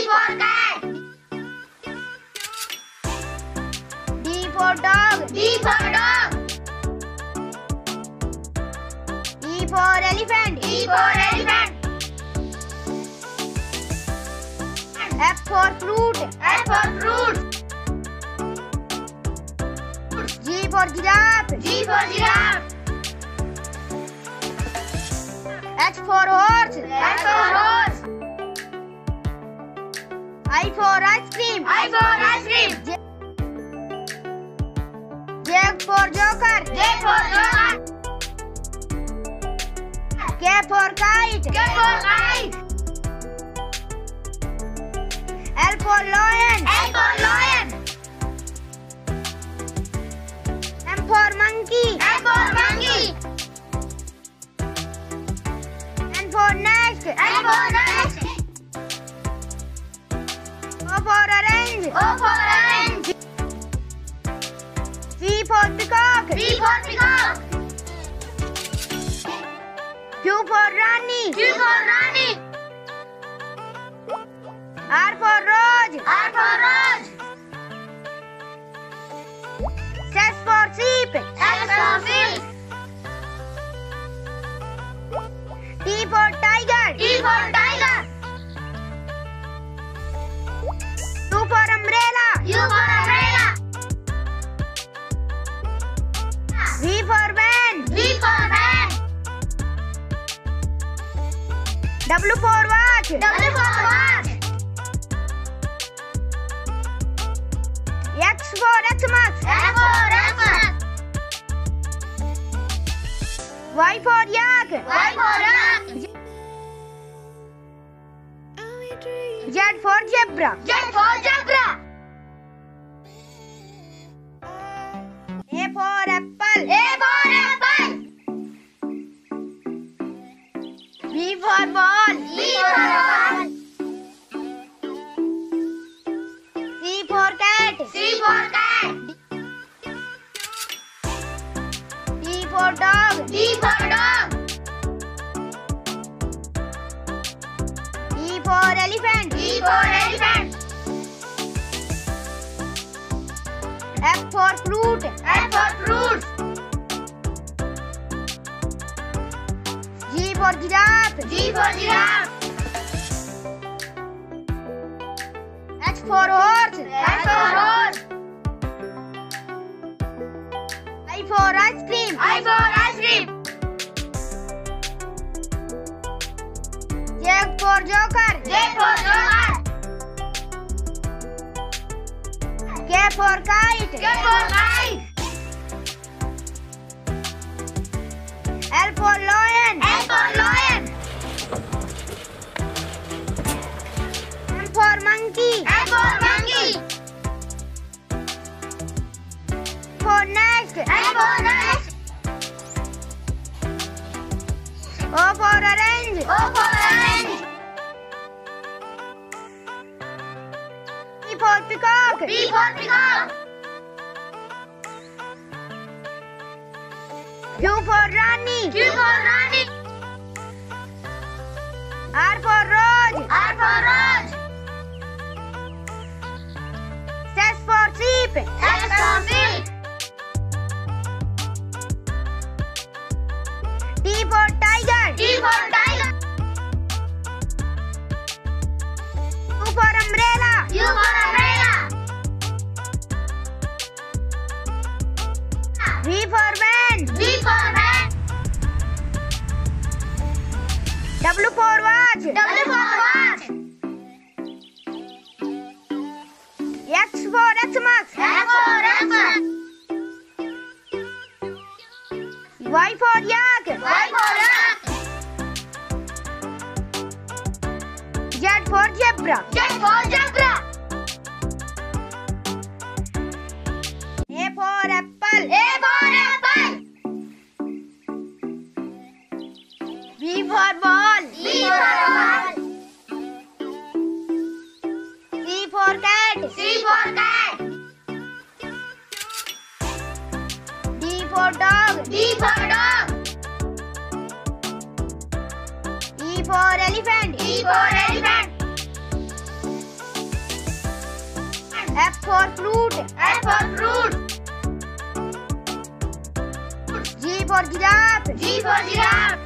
for cat. D for dog. D for dog. E for elephant. E for elephant. F for fruit. F for fruit. G for giraffe. G for giraffe. H for horse. H for horse. I for ice cream. I for ice cream. J for joker. J for joker. K for kite. K for kite. L for lion. L for lion. M for monkey. M for monkey. N for nest. N for nest. O for orange. O for orange. P for peacock. P for peacock. Q for Rani. Q for Rani. R for rose. R for rose. S for sheep. S for sheep. T for tiger. T for tiger. U for umbrella. U for umbrella. V for van. V for van. W for watch. W for watch. X for Xmas. X for Xmas. Y for yak. Y for yak. Z for zebra. Z for zebra. A for apple. A for apple. B for ball. B for ball. C for cat. C for cat. D for dog. D for dog. E for elephant. E for elephant. F for fruit. F for fruit. G for giraffe. G for giraffe. H for horse. H for horse. I for ice cream. I for ice cream. J for joker. J for joker. K for kite. K for kite. L for lion. L for lion. M for monkey. M for monkey. For nest. N for nest. O for orange. O for orange. P for peacock. P for peacock. Q for Rani. Q for Rani. R for rose. R for rose. S for sheep. S for sheep. T for tiger. T for tiger. U for umbrella. U for umbrella. V for van. V for van. W for watch. W for watch. X for Xmas. X for Xmas. Y for yak. Y for yak. Z for zebra. Z for zebra. A for apple. A for apple. B for ball. B for ball. C for cat. C for cat. D for dog. D for dog. E for elephant. E for elephant. F for fruit. F for fruit. G for giraffe. G for giraffe.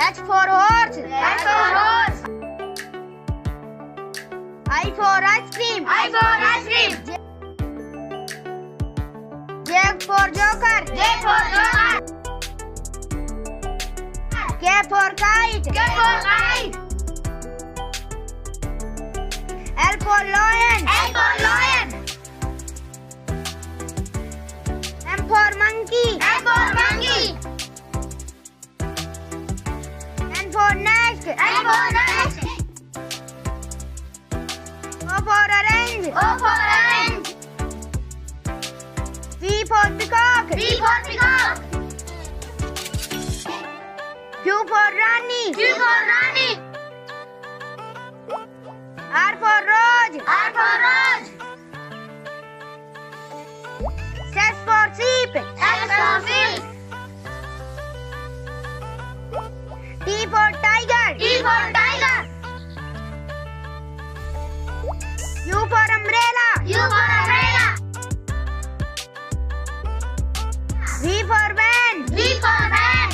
H for horse. H for horse. I for ice cream. I for ice cream. J for joker. J for joker. K for kite. K for kite. L for lion. L for lion. M for monkey. M for monkey. N for nest. N for nest. O for orange. O for orange. P for peacock. P for peacock. Q for Rani. Q for Rani. R for rose. R for rose. S for sheep. S for sheep. T for tiger. T for tiger. U for umbrella. U for umbrella. V for van. V for van.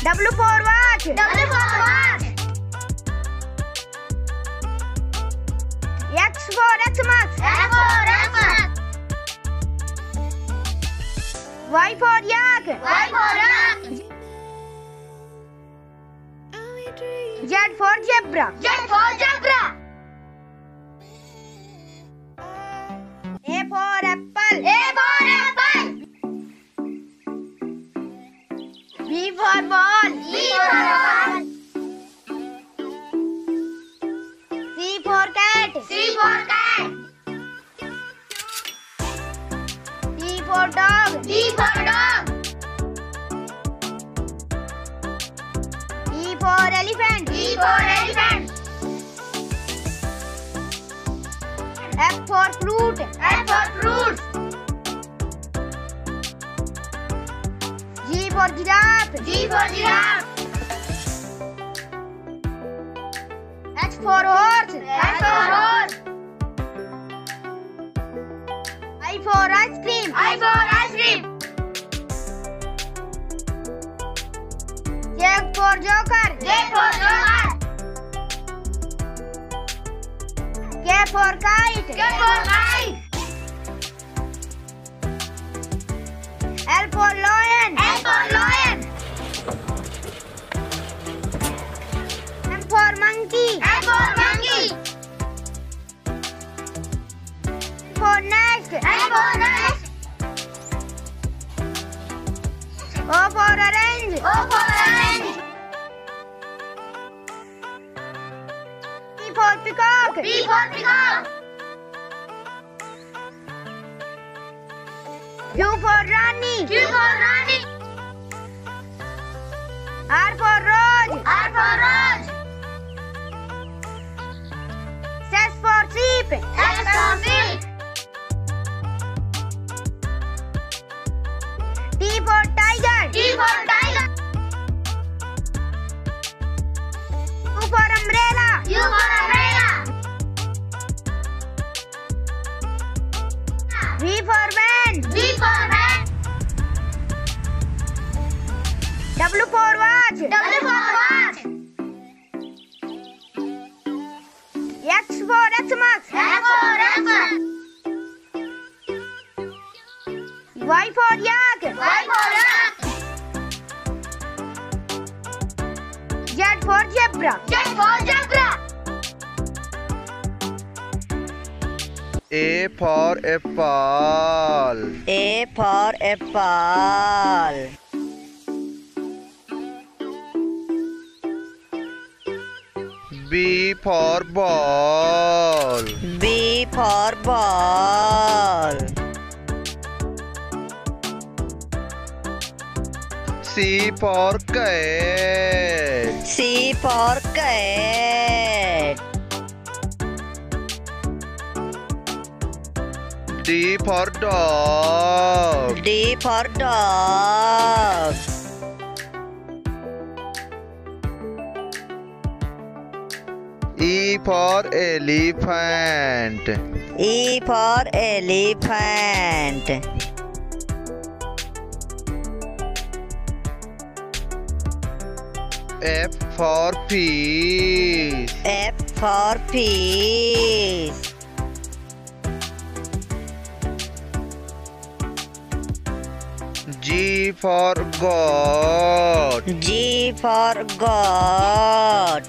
W for watch. W for watch. X for Xmas. X for Xmas. Y for yak. Y for yak. Z for zebra. Z for zebra. A for apple. A for apple. B for ball. B for ball. C for cat. C for cat. D for dog. D for dog. E for elephant. E for elephant. F for fruit. F for fruit. G for giraffe. G for giraffe. H for horse. H for horse. I for ice cream. I for ice cream. J for joker. J for joker. K for kite. K for kite. L for lion. L for lion. M for monkey. M for monkey. For nest. N for nest. O for orange. O for orange. P for peacock. P for peacock. Q for Rani. Q for Rani. R for rose. R for rose. S for sheep. S for sheep. T for tiger. T for tiger. U for umbrella. U for umbrella. V for van. V for van. W for watch. W for watch. X for Xmas. X for Xmas. Y for yak. Y for yak. Z for zebra. Z for zebra. A for apple. A for apple. B for ball. B for ball. C for cat. C for cat. D for dog. D for dog. for elephant. E for elephant. F for fish. F for fish. G for goat. G for goat.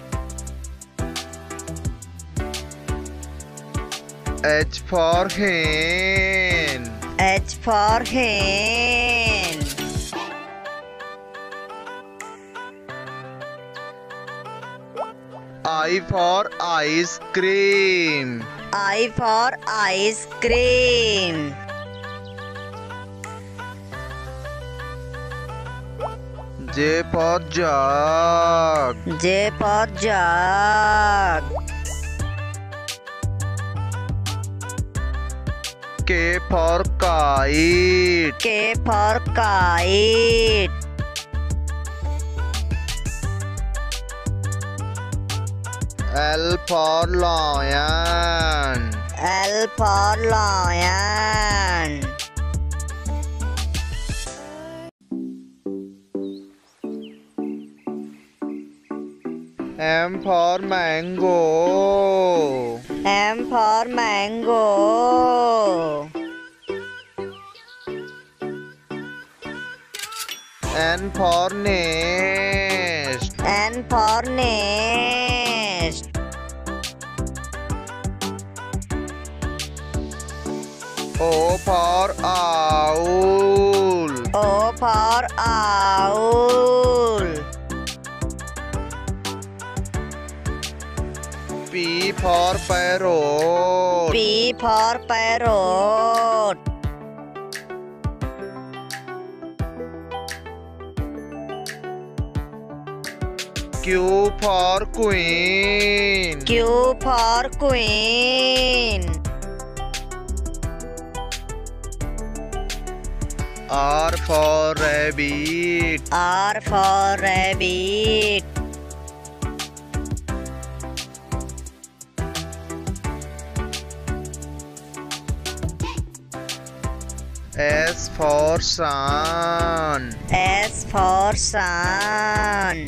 H for hen. H for hen. I for ice cream. I for ice cream. J for jug. J for jug. K for kite. K for kite. L for lion. L for lion. M for mango. M for mango. N for nest. N for nest. O for owl. O for owl. P for parrot. P for parrot. Q for queen. Q for queen. R for rabbit. R for rabbit. S for sun. S for sun.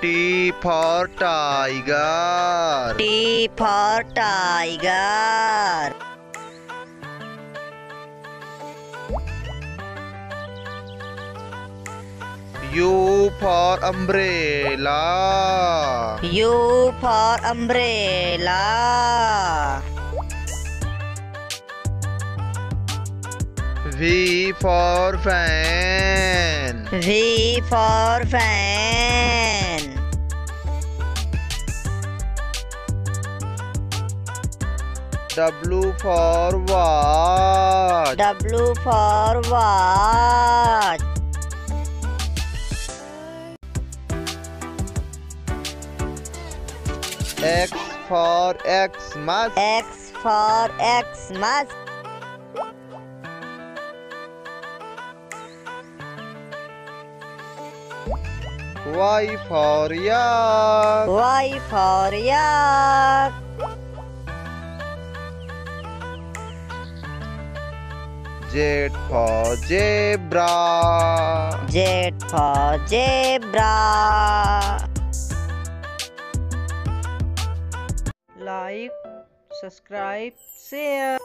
T for tiger. T for tiger. U for umbrella. U for umbrella. V for fan. V for fan. W for watch. W for watch. X for Xmas. X for Xmas. Y for yak. Y for yak. Z for zebra. Z for zebra. Like, subscribe, share.